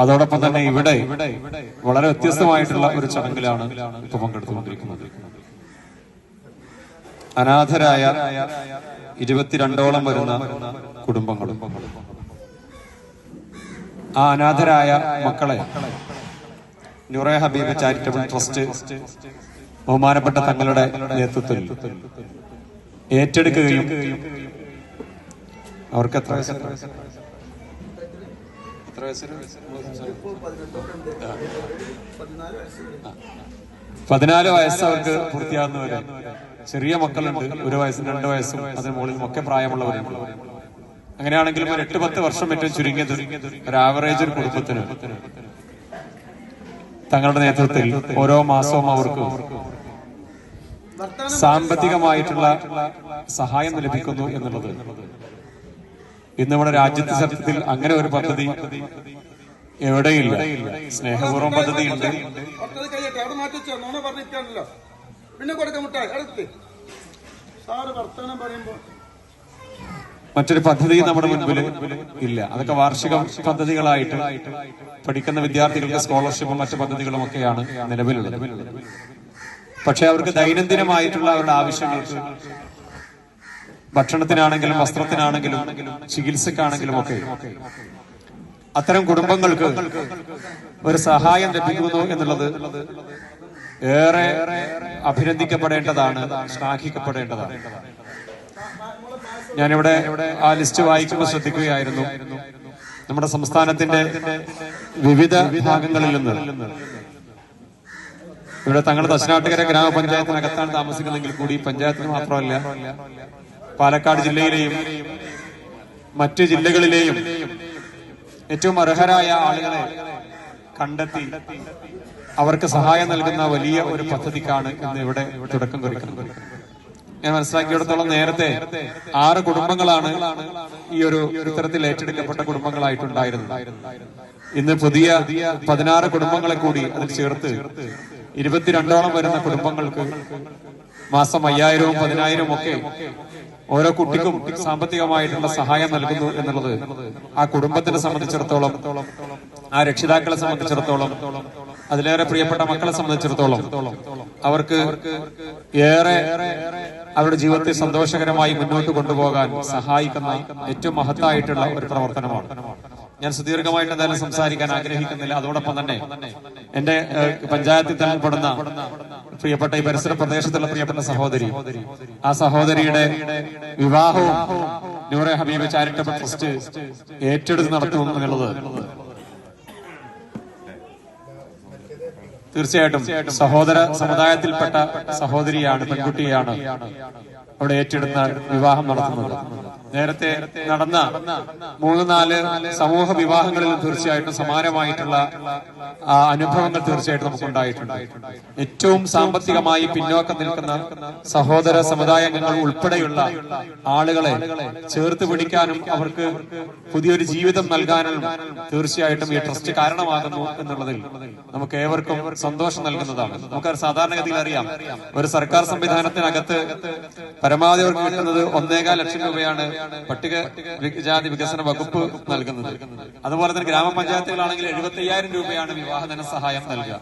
അതോടൊപ്പം തന്നെ ഇവിടെ വളരെ വ്യത്യസ്തമായിട്ടുള്ള ഒരു ചടങ്ങിലാണ് ഇപ്പൊ പങ്കെടുത്തുകൊണ്ടിരിക്കുന്നത്. അനാഥരായ 22ഓളം വരുന്ന കുടുംബങ്ങളും ആ അനാഥരായ മക്കളെ നൂറെ ഹബീബ് ചാരിറ്റബിൾ ട്രസ്റ്റ് ബഹുമാനപ്പെട്ട തങ്ങളുടെ നേതൃത്വത്തിൽ ഏറ്റെടുക്കുകയും അവർക്ക് 14 വയസ്സ് അവർക്ക് പൂർത്തിയാകുന്നവരെ, ചെറിയ മക്കളുണ്ട്, 1 വയസ്സും 2 വയസ്സും അതിന് മുകളിലും ഒക്കെ പ്രായമുള്ളവരുണ്ട്. അങ്ങനെയാണെങ്കിലും ഒരു 8-10 വർഷം ഏറ്റവും ചുരുങ്ങിയത് ഒരു ആവറേജ് ഒരു കുടുംബത്തിന് തങ്ങളുടെ നേതൃത്വത്തിൽ ഓരോ മാസവും അവർക്ക് സാമ്പത്തികമായിട്ടുള്ള സഹായം ലഭിക്കുന്നു എന്നുള്ളത് ഇന്ന് നമ്മുടെ രാജ്യത്തെ ചരിത്രത്തിൽ അങ്ങനെ ഒരു പദ്ധതി എവിടെയില്ല. സ്നേഹപൂർവ്വം പദ്ധതിയുണ്ട്. മറ്റൊരു പദ്ധതി നമ്മുടെ മുൻപിൽ ഇല്ല. അതൊക്കെ വാർഷിക പദ്ധതികളായിട്ട് പഠിക്കുന്ന വിദ്യാർത്ഥികൾക്ക് സ്കോളർഷിപ്പും മറ്റു പദ്ധതികളും ഒക്കെയാണ് നിലവിലുള്ളത്. പക്ഷെ അവർക്ക് ദൈനംദിനമായിട്ടുള്ള അവരുടെ ആവശ്യങ്ങൾക്ക്, ഭക്ഷണത്തിനാണെങ്കിലും വസ്ത്രത്തിനാണെങ്കിലും ചികിത്സക്കാണെങ്കിലും ഒക്കെ അത്തരം കുടുംബങ്ങൾക്ക് ഒരു സഹായം ലഭിക്കുന്നു എന്നുള്ളത് ഏറെ അഭിനന്ദിക്കപ്പെടേണ്ടതാണ്, ശ്ലാഘിക്കപ്പെടേണ്ടതാണ്. ഞാനിവിടെ ആ ലിസ്റ്റ് വായിക്കുമ്പോൾ ശ്രദ്ധിക്കുകയായിരുന്നു. നമ്മുടെ സംസ്ഥാനത്തിന്റെ വിവിധ ഭാഗങ്ങളിൽ നിന്ന്, ഇവിടെ തങ്ങളുടെ ദശനാട്ടുകര ഗ്രാമപഞ്ചായത്തിനകത്താണ് താമസിക്കുന്നതെങ്കിൽ കൂടി പഞ്ചായത്തിന് മാത്രമല്ല പാലക്കാട് ജില്ലയിലെയും മറ്റ് ജില്ലകളിലെയും ഏറ്റവും അർഹരായ ആളുകളെ കണ്ടെത്തി അവർക്ക് സഹായം നൽകുന്ന വലിയ ഒരു പദ്ധതിക്കാണ് ഇന്ന് ഇവിടെ തുടക്കം കുറിക്കുന്നത്. ഞാൻ മനസ്സിലാക്കിയിടത്തോളം നേരത്തെ 6 കുടുംബങ്ങളാണ് ഈ ഒരു ഇത്തരത്തിൽ ഏറ്റെടുക്കപ്പെട്ട കുടുംബങ്ങളായിട്ടുണ്ടായിരുന്നത്. ഇന്ന് പുതിയ 16 കുടുംബങ്ങളെ കൂടി അതിൽ ചേർത്ത് 22ഓളം വരുന്ന കുടുംബങ്ങൾക്ക് മാസം 5000-ഉം 10,000-ഉം ഒക്കെ ഓരോ കുട്ടിക്കും സാമ്പത്തികമായിട്ടുള്ള സഹായം നൽകുന്നു എന്നുള്ളത് ആ കുടുംബത്തിനെ സംബന്ധിച്ചിടത്തോളം, ആ രക്ഷിതാക്കളെ സംബന്ധിച്ചിടത്തോളം, അതിലേറെ പ്രിയപ്പെട്ട മക്കളെ സംബന്ധിച്ചിടത്തോളം അവർക്ക് ഏറെ അവരുടെ ജീവിതത്തെ സന്തോഷകരമായി മുന്നോട്ട് കൊണ്ടുപോകാൻ സഹായിക്കുന്ന ഏറ്റവും മഹത്തായിട്ടുള്ള ഒരു പ്രവർത്തനമാണ്. ഞാൻ സുദീർഘമായിട്ട് എന്തായാലും സംസാരിക്കാൻ ആഗ്രഹിക്കുന്നില്ല. അതോടൊപ്പം തന്നെ എന്റെ പഞ്ചായത്തിൽ തന്നെ പെടുന്ന പ്രിയപ്പെട്ട ഈ പരിസര പ്രദേശത്തുള്ള പ്രിയപ്പെട്ട സഹോദരി, ആ സഹോദരിയുടെ വിവാഹവും നൂറെ ഹബീബ് ചാരിറ്റബിൾ ട്രസ്റ്റ് ഏറ്റെടുത്ത് നടത്തും എന്നുള്ളത് തീർച്ചയായിട്ടും സഹോദര സമുദായത്തിൽപ്പെട്ട സഹോദരിയാണ്, പെൺകുട്ടിയാണ് അവിടെ ഏറ്റെടുത്ത വിവാഹം നടത്തുന്നത്. നേരത്തെ നടന്ന 3-4 സമൂഹ വിവാഹങ്ങളിൽ തീർച്ചയായിട്ടും സമാനമായിട്ടുള്ള അനുഭവങ്ങൾ തീർച്ചയായിട്ടും നമുക്കുണ്ടായിട്ടുണ്ട്. ഏറ്റവും സാമ്പത്തികമായി പിന്നോക്കം നിൽക്കുന്ന സഹോദര സമുദായാംഗങ്ങൾ ഉൾപ്പെടെയുള്ള ആളുകളെ ചേർത്ത് പിടിക്കാനും അവർക്ക് പുതിയൊരു ജീവിതം നൽകാനും തീർച്ചയായിട്ടും ഈ ട്രസ്റ്റ് കാരണമാകുന്നു എന്നുള്ളതിൽ നമുക്ക് ഏവർക്കും സന്തോഷം നൽകുന്നതാണ്. നമുക്ക് സാധാരണഗതിയിൽ അറിയാം, ഒരു സർക്കാർ സംവിധാനത്തിനകത്ത് പരമാവധി അവർക്ക് കിട്ടുന്നത് 1.25 ലക്ഷം രൂപയാണ് പട്ടികജാതി വികസന വകുപ്പ് നൽകുന്നത്. അതുപോലെ തന്നെ ഗ്രാമപഞ്ചായത്തുകളാണെങ്കിൽ 75,000 രൂപയാണ് വിവാഹ ധനസഹായം നൽകുക.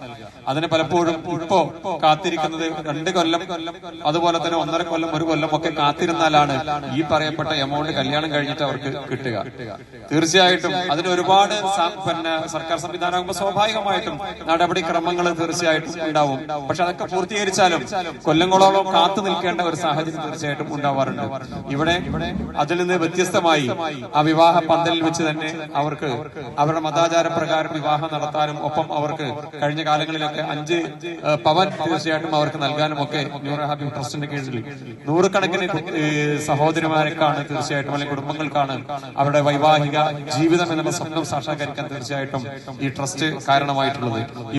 അതിന് പലപ്പോഴും ഇപ്പോ കാത്തിരിക്കുന്നത് 2 കൊല്ലം, അതുപോലെ തന്നെ 1.5 കൊല്ലം, 1 കൊല്ലം ഒക്കെ കാത്തിരുന്നാലാണ് ഈ പറയപ്പെട്ട എമൗണ്ട് കല്യാണം കഴിഞ്ഞിട്ട് അവർക്ക് കിട്ടുക. തീർച്ചയായിട്ടും അതിന് ഒരുപാട് സർക്കാർ സംവിധാനമാകുമ്പോൾ സ്വാഭാവികമായിട്ടും നടപടിക്രമങ്ങൾ തീർച്ചയായിട്ടും ഉണ്ടാവും. പക്ഷെ അതൊക്കെ പൂർത്തീകരിച്ചാലും കൊല്ലങ്ങളോളം കാത്തു നിൽക്കേണ്ട ഒരു സാഹചര്യം തീർച്ചയായിട്ടും ഉണ്ടാവാറുണ്ട്. ഇവിടെ അതിൽ നിന്ന് വ്യത്യസ്തമായി ആ വിവാഹ പന്തലിൽ വെച്ച് തന്നെ അവർക്ക് അവരുടെ മതാചാര പ്രകാരം വിവാഹം നടത്താനും ഒപ്പം അവർക്ക് കഴിഞ്ഞ കാലങ്ങളിലൊക്കെ 5 പവൻ തീർച്ചയായിട്ടും അവർക്ക് നൽകാനും ഒക്കെ നൂറെ ഹബീബ് ട്രസ്റ്റിന്റെ കീഴിൽ നൂറുകണക്കിന് സഹോദരിമാർക്കാണ് തീർച്ചയായിട്ടും, അല്ലെങ്കിൽ കുടുംബങ്ങൾക്കാണ് അവരുടെ വൈവാഹിക ജീവിതം എന്നുള്ള സ്വപ്നം സാക്ഷാത്കരിക്കാൻ തീർച്ചയായിട്ടും ഈ ട്രസ്റ്റ് കാരണമായിട്ടുള്ളത്.